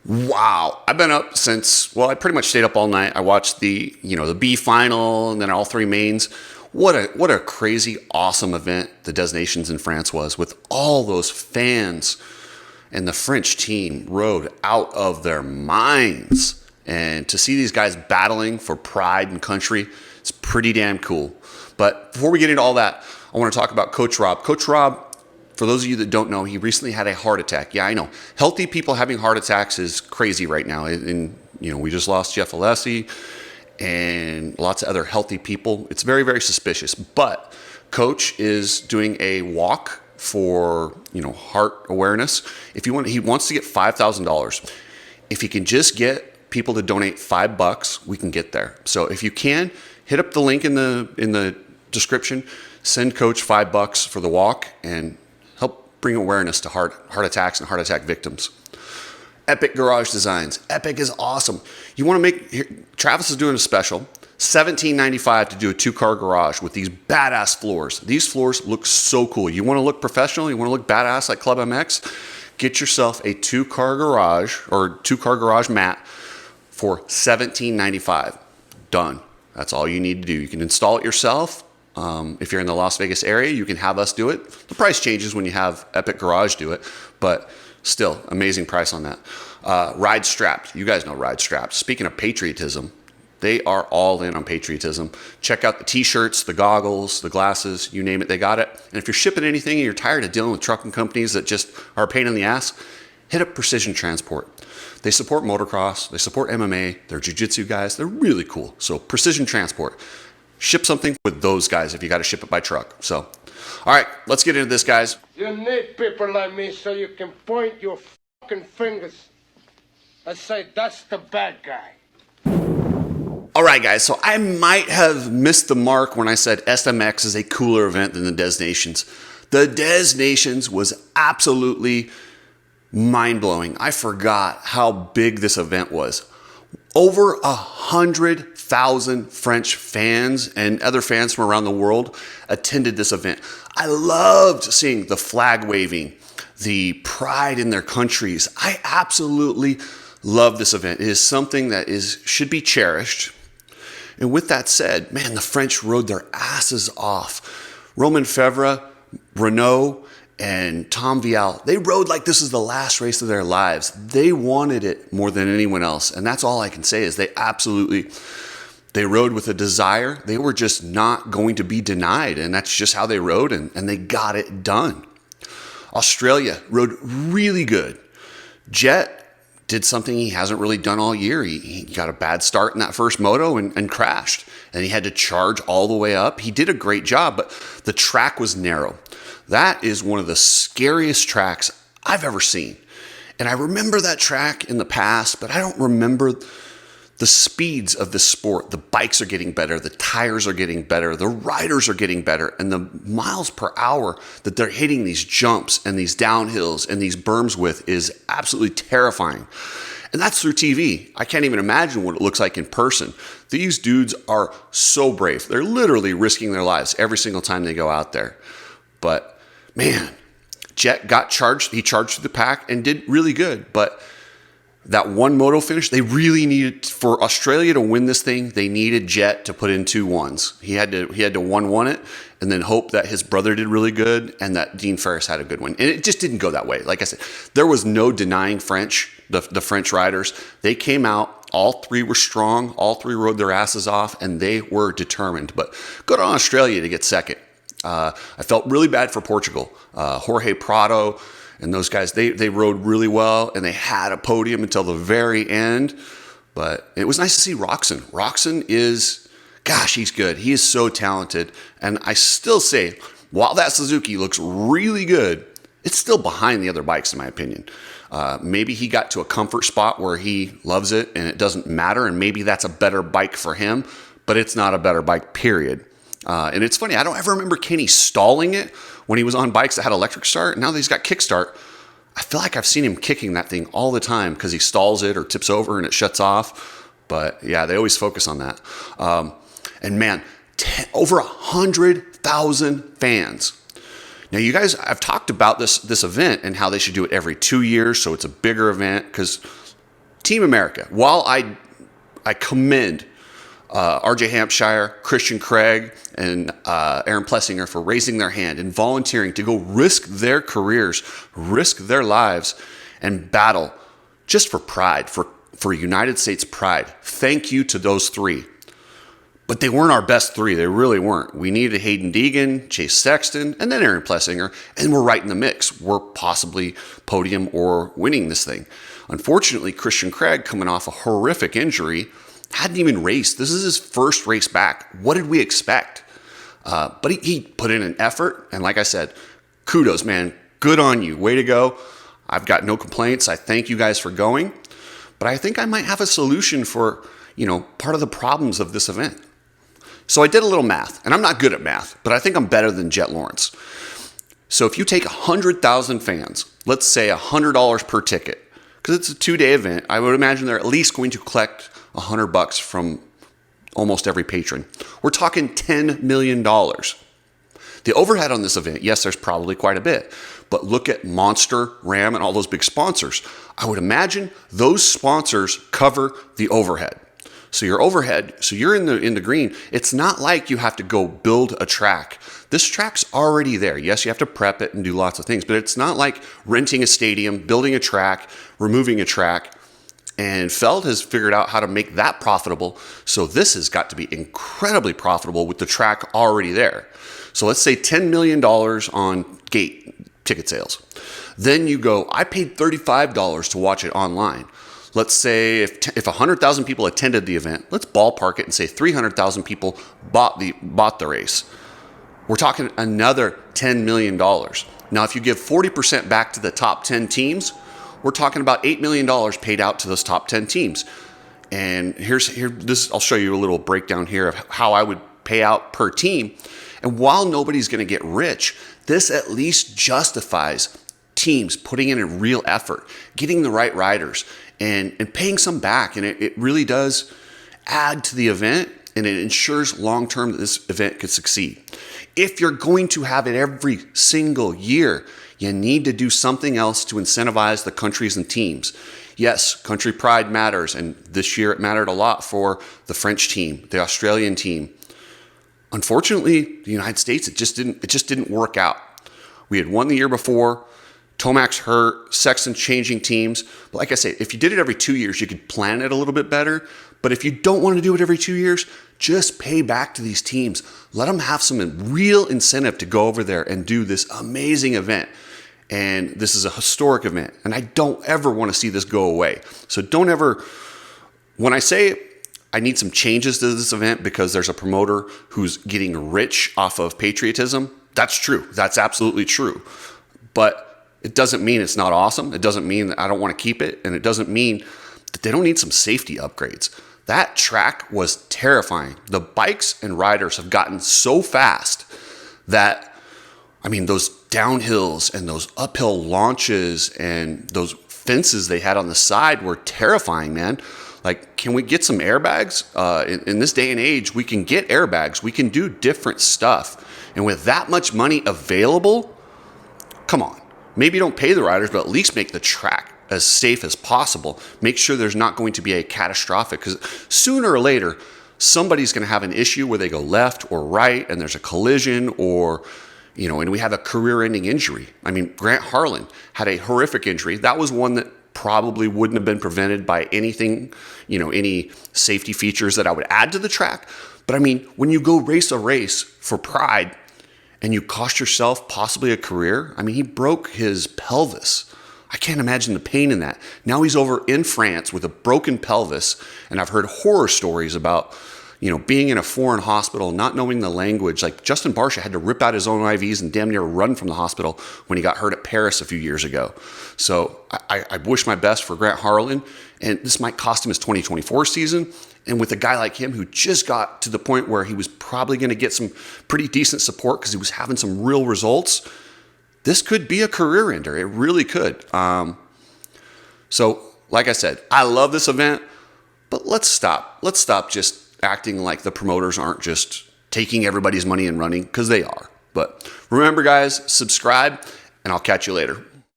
Wow, I've been up since, well, I pretty much stayed up all night. I watched the B final and then all three mains. What a crazy awesome event the Des Nations in France was, with all those fans, and the French team rode out of their minds. And to see these guys battling for pride and country, it's pretty damn cool. But before we get into all that, I want to talk about Coach Rob. Coach Rob, for those of you that don't know, he recently had a heart attack. Yeah, I know. Healthy people having heart attacks is crazy right now. And we just lost Jeff Alessi and lots of other healthy people. It's very, very suspicious. But Coach is doing a walk for, heart awareness. He wants to get $5,000. If he can just get people to donate $5, we can get there. So if you can, hit up the link in the description, send Coach $5 for the walk, and help bring awareness to heart attacks and heart attack victims. Epic Garage Designs. Epic is awesome. You want to Travis is doing a special, $17.95 to do a 2-car garage with these badass floors. These floors look so cool. You want to look professional? You want to look badass like Club MX? Get yourself a 2-car garage or 2-car garage mat for $17.95. Done. That's all you need to do. You can install it yourself. If you're in the Las Vegas area, you can have us do it. The price changes when you have Epic Garage do it, but still, amazing price on that. Ride Strapped. You guys know Ride Strapped. Speaking of patriotism, they are all in on patriotism. Check out the t-shirts, the goggles, the glasses, you name it, they got it. And if you're shipping anything and you're tired of dealing with trucking companies that just are a pain in the ass, hit up Precision Transport. They support motocross, they support MMA, they're jiu-jitsu guys, they're really cool. So Precision Transport. Ship something with those guys if you got to ship it by truck. So, all right, let's get into this, guys. You need people like me so you can point your fucking fingers and say, that's the bad guy. All right, guys, so I might have missed the mark when I said SMX is a cooler event than the Des Nations. The Des Nations was absolutely mind-blowing. I forgot how big this event was. Over 100,000 French fans and other fans from around the world attended this event. I loved seeing the flag waving, the pride in their countries. I absolutely love this event. It is something that should be cherished. And with that said, man, the French rode their asses off. Romain Febvre, Renault, and Tom Vialle, they rode like this is the last race of their lives. They wanted it more than anyone else. And that's all I can say is they rode with a desire. They were just not going to be denied. And that's just how they rode, and they got it done. Australia rode really good. Jet did something he hasn't really done all year. He got a bad start in that first moto and crashed. And he had to charge all the way up. He did a great job, but the track was narrow. That is one of the scariest tracks I've ever seen. And I remember that track in the past, but I don't remember the speeds of this sport. The bikes are getting better. The tires are getting better. The riders are getting better. And the miles per hour that they're hitting these jumps and these downhills and these berms with is absolutely terrifying. And that's through TV. I can't even imagine what it looks like in person. These dudes are so brave. They're literally risking their lives every single time they go out there. But man, Jet got charged. He charged through the pack and did really good. But that one moto finish, they really needed, for Australia to win this thing, they needed Jet to put in 2 1s. He had to 1-1 it and then hope that his brother did really good and that Dean Ferris had a good one. And it just didn't go that way. Like I said, there was no denying the French riders. They came out. All 3 were strong. All 3 rode their asses off, and they were determined. But good on Australia to get second. I felt really bad for Portugal. Jorge Prado and those guys, they rode really well, and they had a podium until the very end. But it was nice to see Roczen. Roczen he's good. He is so talented. And I still say, while that Suzuki looks really good, it's still behind the other bikes, in my opinion. Maybe he got to a comfort spot where he loves it and it doesn't matter, and maybe that's a better bike for him, but it's not a better bike, period. And it's funny, I don't ever remember Kenny stalling it when he was on bikes that had electric start. Now that he's got kickstart, I feel like I've seen him kicking that thing all the time because he stalls it or tips over and it shuts off. But yeah, they always focus on that. And man, over 100,000 fans. Now, you guys, I've talked about this event and how they should do it every 2 years, so it's a bigger event, because Team America, while I commend RJ Hampshire, Christian Craig, and Aaron Plessinger for raising their hand and volunteering to go risk their careers, risk their lives, and battle just for pride, for United States pride. Thank you to those three. But they weren't our best three. They really weren't. We needed Hayden Deegan, Chase Sexton, and then Aaron Plessinger, and we're right in the mix. We're possibly podium or winning this thing. Unfortunately, Christian Craig, coming off a horrific injury, hadn't even raced. This is his first race back. What did we expect? But he put in an effort. And like I said, kudos, man. Good on you. Way to go. I've got no complaints. I thank you guys for going. But I think I might have a solution for, part of the problems of this event. So I did a little math. And I'm not good at math, but I think I'm better than Jet Lawrence. So if you take 100,000 fans, let's say $100 per ticket, because it's a 2-day event, I would imagine they're at least going to collect $100 from almost every patron. We're talking $10 million. The overhead on this event, yes, there's probably quite a bit, but look at Monster, Ram, and all those big sponsors. I would imagine those sponsors cover the overhead. So your overhead, so you're in the green. It's not like you have to go build a track. This track's already there. Yes, you have to prep it and do lots of things, but it's not like renting a stadium, building a track, removing a track. And Feld has figured out how to make that profitable. So this has got to be incredibly profitable with the track already there. So let's say $10 million on gate ticket sales. Then you go, I paid $35 to watch it online. Let's say if 100,000 people attended the event, let's ballpark it and say 300,000 people bought the race. We're talking another $10 million. Now, if you give 40% back to the top 10 teams, we're talking about $8 million paid out to those top 10 teams. And I'll show you a little breakdown here of how I would pay out per team. And while nobody's going to get rich, this at least justifies teams putting in a real effort, getting the right riders, and paying some back. And it really does add to the event, and it ensures long-term that this event could succeed. If you're going to have it every single year, you need to do something else to incentivize the countries and teams. Yes, country pride matters, and this year it mattered a lot for the French team, the Australian team. Unfortunately, the United States, it just didn't work out. We had won the year before. Tomac's hurt, Sexton changing teams. But like I say, if you did it every 2 years, you could plan it a little bit better. But if you don't want to do it every 2 years, just pay back to these teams. Let them have some real incentive to go over there and do this amazing event. And this is a historic event. And I don't ever want to see this go away. So don't ever, when I say I need some changes to this event because there's a promoter who's getting rich off of patriotism, that's true. That's absolutely true. But it doesn't mean it's not awesome. It doesn't mean that I don't want to keep it. And it doesn't mean that they don't need some safety upgrades. That track was terrifying. The bikes and riders have gotten so fast that, those downhills and those uphill launches and those fences they had on the side were terrifying, man. Like, can we get some airbags? In this day and age, we can get airbags. We can do different stuff. And with that much money available, come on. Maybe don't pay the riders, but at least make the track as safe as possible. Make sure there's not going to be a catastrophic, because sooner or later, somebody's going to have an issue where they go left or right and there's a collision or, and we have a career-ending injury. Grant Harlan had a horrific injury. That was one that probably wouldn't have been prevented by anything, any safety features that I would add to the track. But when you go race a race for pride and you cost yourself possibly a career, he broke his pelvis. I can't imagine the pain in that. Now he's over in France with a broken pelvis, and I've heard horror stories about, being in a foreign hospital, not knowing the language. Like Justin Barcia had to rip out his own IVs and damn near run from the hospital when he got hurt at Paris a few years ago. So I wish my best for Grant Harlan, and this might cost him his 2024 season. And with a guy like him who just got to the point where he was probably going to get some pretty decent support because he was having some real results, this could be a career ender. It really could. So, like I said, I love this event, but let's stop. Let's stop just acting like the promoters aren't just taking everybody's money and running, because they are. But remember, guys, subscribe, and I'll catch you later.